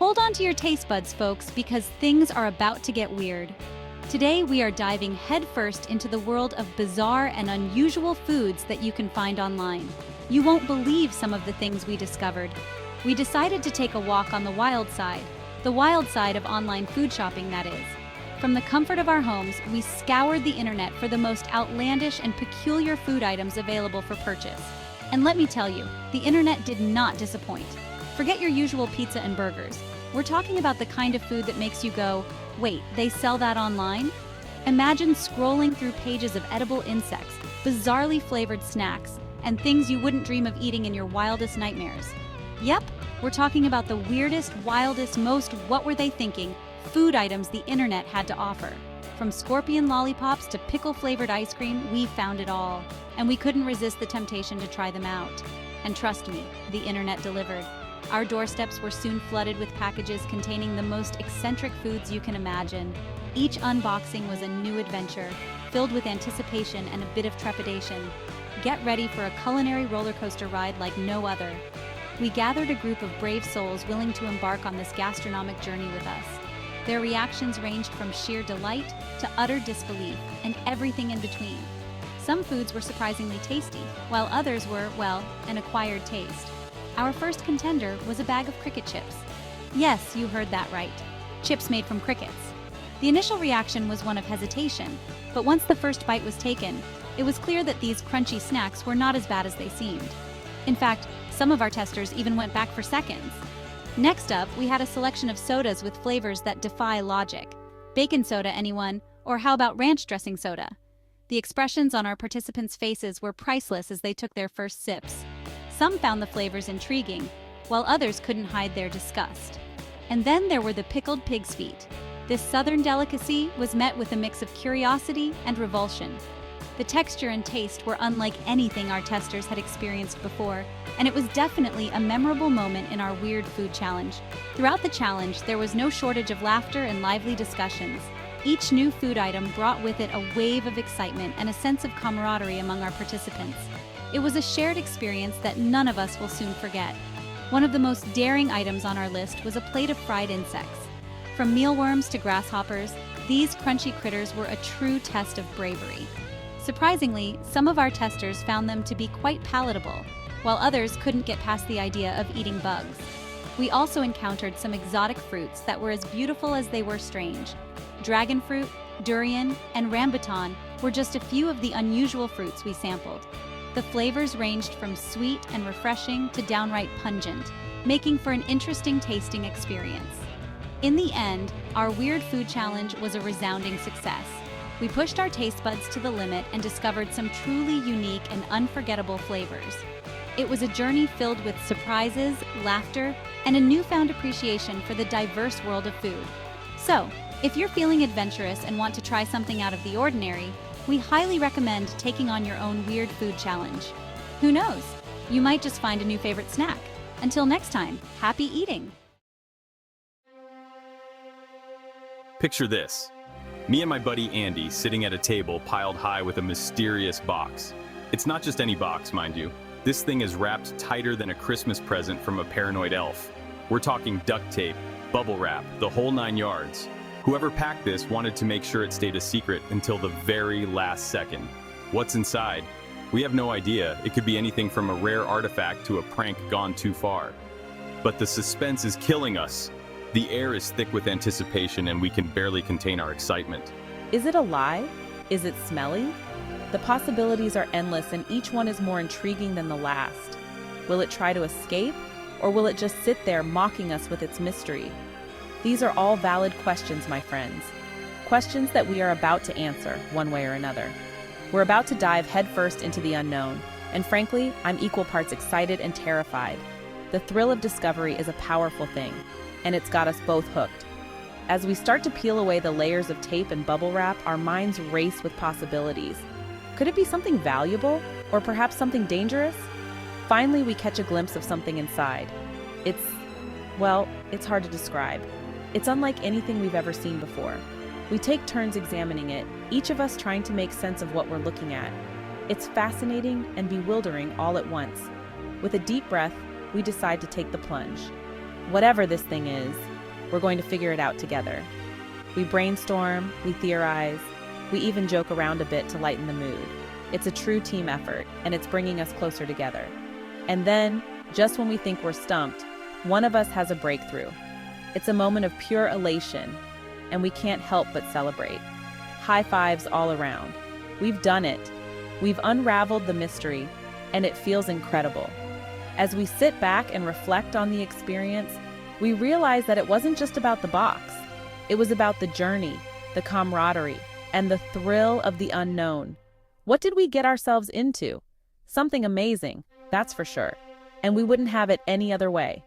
Hold on to your taste buds, folks, because things are about to get weird. Today, we are diving headfirst into the world of bizarre and unusual foods that you can find online. You won't believe some of the things we discovered. We decided to take a walk on the wild side of online food shopping, that is. From the comfort of our homes, we scoured the internet for the most outlandish and peculiar food items available for purchase. And let me tell you, the internet did not disappoint. Forget your usual pizza and burgers. We're talking about the kind of food that makes you go, wait, they sell that online? Imagine scrolling through pages of edible insects, bizarrely flavored snacks, and things you wouldn't dream of eating in your wildest nightmares. Yep, we're talking about the weirdest, wildest, most what were they thinking food items the internet had to offer. From scorpion lollipops to pickle-flavored ice cream, we found it all. And we couldn't resist the temptation to try them out. And trust me, the internet delivered. Our doorsteps were soon flooded with packages containing the most eccentric foods you can imagine. Each unboxing was a new adventure, filled with anticipation and a bit of trepidation. Get ready for a culinary roller coaster ride like no other. We gathered a group of brave souls willing to embark on this gastronomic journey with us. Their reactions ranged from sheer delight to utter disbelief, and everything in between. Some foods were surprisingly tasty, while others were, well, an acquired taste. Our first contender was a bag of cricket chips. Yes, you heard that right. Chips made from crickets. The initial reaction was one of hesitation, but once the first bite was taken, it was clear that these crunchy snacks were not as bad as they seemed. In fact, some of our testers even went back for seconds. Next up, we had a selection of sodas with flavors that defy logic. Bacon soda, anyone? Or how about ranch dressing soda? The expressions on our participants' faces were priceless as they took their first sips. Some found the flavors intriguing, while others couldn't hide their disgust. And then there were the pickled pig's feet. This southern delicacy was met with a mix of curiosity and revulsion. The texture and taste were unlike anything our testers had experienced before, and it was definitely a memorable moment in our weird food challenge. Throughout the challenge, there was no shortage of laughter and lively discussions. Each new food item brought with it a wave of excitement and a sense of camaraderie among our participants. It was a shared experience that none of us will soon forget. One of the most daring items on our list was a plate of fried insects. From mealworms to grasshoppers, these crunchy critters were a true test of bravery. Surprisingly, some of our testers found them to be quite palatable, while others couldn't get past the idea of eating bugs. We also encountered some exotic fruits that were as beautiful as they were strange. Dragon fruit, durian, and rambutan were just a few of the unusual fruits we sampled. The flavors ranged from sweet and refreshing to downright pungent, making for an interesting tasting experience. In the end, our weird food challenge was a resounding success. We pushed our taste buds to the limit and discovered some truly unique and unforgettable flavors. It was a journey filled with surprises, laughter, and a newfound appreciation for the diverse world of food. So, if you're feeling adventurous and want to try something out of the ordinary, we highly recommend taking on your own weird food challenge. Who knows? You might just find a new favorite snack. Until next time, happy eating! Picture this. Me and my buddy Andy sitting at a table piled high with a mysterious box. It's not just any box, mind you. This thing is wrapped tighter than a Christmas present from a paranoid elf. We're talking duct tape, bubble wrap, the whole 9 yards. Whoever packed this wanted to make sure it stayed a secret until the very last second. What's inside? We have no idea. It could be anything from a rare artifact to a prank gone too far. But the suspense is killing us. The air is thick with anticipation and we can barely contain our excitement. Is it alive? Is it smelly? The possibilities are endless and each one is more intriguing than the last. Will it try to escape? Or will it just sit there mocking us with its mystery? These are all valid questions, my friends. Questions that we are about to answer, one way or another. We're about to dive headfirst into the unknown, and frankly, I'm equal parts excited and terrified. The thrill of discovery is a powerful thing, and it's got us both hooked. As we start to peel away the layers of tape and bubble wrap, our minds race with possibilities. Could it be something valuable, or perhaps something dangerous? Finally, we catch a glimpse of something inside. It's hard to describe. It's unlike anything we've ever seen before. We take turns examining it, each of us trying to make sense of what we're looking at. It's fascinating and bewildering all at once. With a deep breath, we decide to take the plunge. Whatever this thing is, We're going to figure it out together. We brainstorm, we theorize, we even joke around a bit to lighten the mood. It's a true team effort, and it's bringing us closer together. And then, just when we think we're stumped, one of us has a breakthrough. It's a moment of pure elation, and we can't help but celebrate. High fives all around. We've done it. We've unraveled the mystery, and it feels incredible. As we sit back and reflect on the experience, we realize that it wasn't just about the box. It was about the journey, the camaraderie, and the thrill of the unknown. What did we get ourselves into? Something amazing, that's for sure. And we wouldn't have it any other way.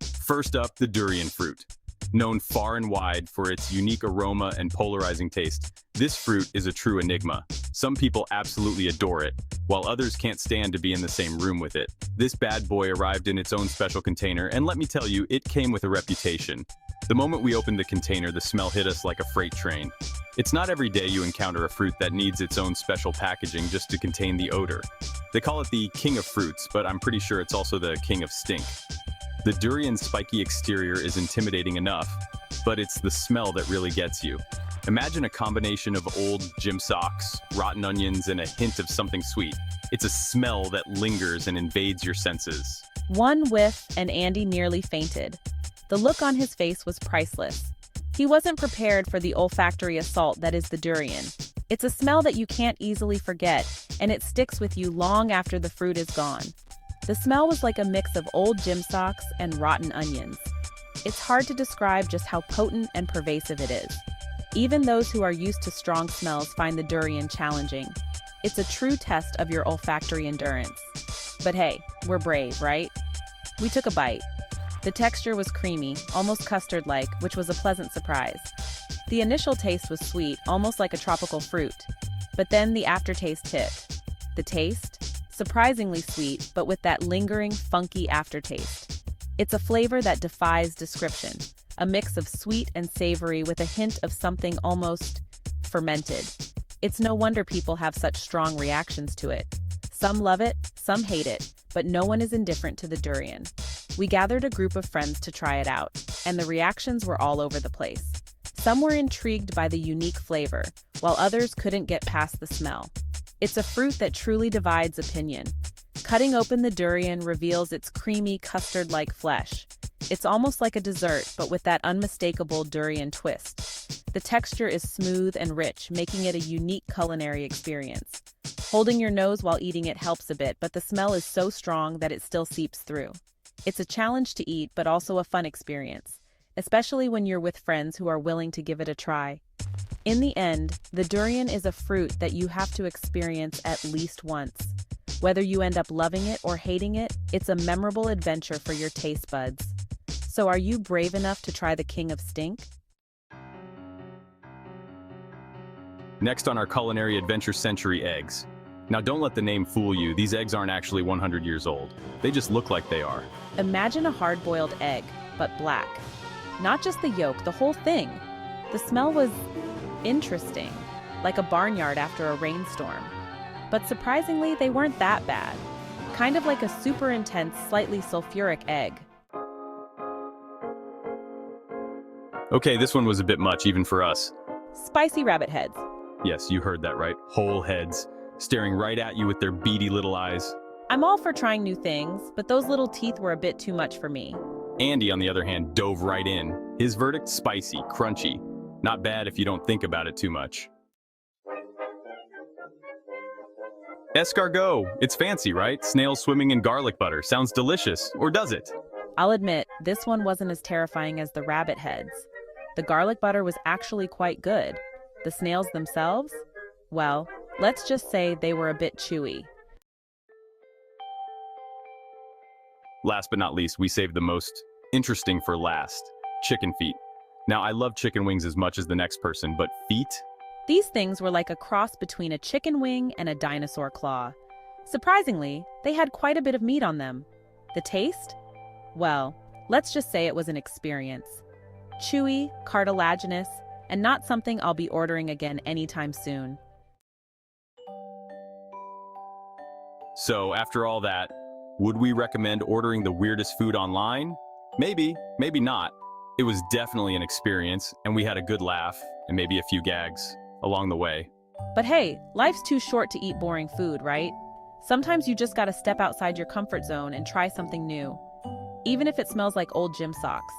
First up, the durian fruit. Known far and wide for its unique aroma and polarizing taste, this fruit is a true enigma. Some people absolutely adore it, while others can't stand to be in the same room with it. This bad boy arrived in its own special container, and let me tell you, it came with a reputation. The moment we opened the container, the smell hit us like a freight train. It's not every day you encounter a fruit that needs its own special packaging just to contain the odor. They call it the king of fruits, but I'm pretty sure it's also the king of stink. The durian's spiky exterior is intimidating enough, but it's the smell that really gets you. Imagine a combination of old gym socks, rotten onions, and a hint of something sweet. It's a smell that lingers and invades your senses. One whiff, and Andy nearly fainted. The look on his face was priceless. He wasn't prepared for the olfactory assault that is the durian. It's a smell that you can't easily forget, and it sticks with you long after the fruit is gone. The smell was like a mix of old gym socks and rotten onions. It's hard to describe just how potent and pervasive it is. Even those who are used to strong smells find the durian challenging. It's a true test of your olfactory endurance. But hey, we're brave, right? We took a bite. The texture was creamy, almost custard-like, which was a pleasant surprise. The initial taste was sweet, almost like a tropical fruit. But then the aftertaste hit. The taste? Surprisingly sweet, but with that lingering, funky aftertaste. It's a flavor that defies description, a mix of sweet and savory with a hint of something almost fermented. It's no wonder people have such strong reactions to it. Some love it, some hate it, but no one is indifferent to the durian. We gathered a group of friends to try it out, and the reactions were all over the place. Some were intrigued by the unique flavor, while others couldn't get past the smell. It's a fruit that truly divides opinion. Cutting open the durian reveals its creamy, custard-like flesh. It's almost like a dessert, but with that unmistakable durian twist. The texture is smooth and rich, making it a unique culinary experience. Holding your nose while eating it helps a bit, but the smell is so strong that it still seeps through. It's a challenge to eat, but also a fun experience, especially when you're with friends who are willing to give it a try. In the end, the durian is a fruit that you have to experience at least once. Whether you end up loving it or hating it, it's a memorable adventure for your taste buds. So are you brave enough to try the king of stink? Next on our culinary adventure century, eggs. Now don't let the name fool you, these eggs aren't actually 100 years old. They just look like they are. Imagine a hard-boiled egg, but black. Not just the yolk, the whole thing. The smell was interesting, like a barnyard after a rainstorm. But surprisingly, they weren't that bad. Kind of like a super intense, slightly sulfuric egg. Okay, this one was a bit much, even for us. Spicy rabbit heads. Yes, you heard that right. Whole heads, staring right at you with their beady little eyes. I'm all for trying new things, but those little teeth were a bit too much for me. Andy, on the other hand, dove right in. His verdict, spicy, crunchy. Not bad if you don't think about it too much. Escargot. It's fancy, right? Snails swimming in garlic butter. Sounds delicious. Or does it? I'll admit, this one wasn't as terrifying as the rabbit heads. The garlic butter was actually quite good. The snails themselves? Well, let's just say they were a bit chewy. Last but not least, we saved the most interesting for last. Chicken feet. Now, I love chicken wings as much as the next person, but feet? These things were like a cross between a chicken wing and a dinosaur claw. Surprisingly, they had quite a bit of meat on them. The taste? Well, let's just say it was an experience. Chewy, cartilaginous, and not something I'll be ordering again anytime soon. So, after all that, Would we recommend ordering the weirdest food online? Maybe, maybe not. It was definitely an experience, and we had a good laugh, and maybe a few gags along the way. But hey, life's too short to eat boring food, right? Sometimes you just gotta step outside your comfort zone and try something new, even if it smells like old gym socks.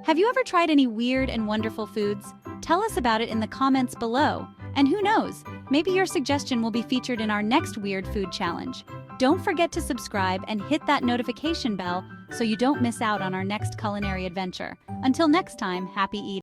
Have you ever tried any weird and wonderful foods? Tell us about it in the comments below. And who knows, maybe your suggestion will be featured in our next Weird Food Challenge. Don't forget to subscribe and hit that notification bell so you don't miss out on our next culinary adventure. Until next time, happy eating.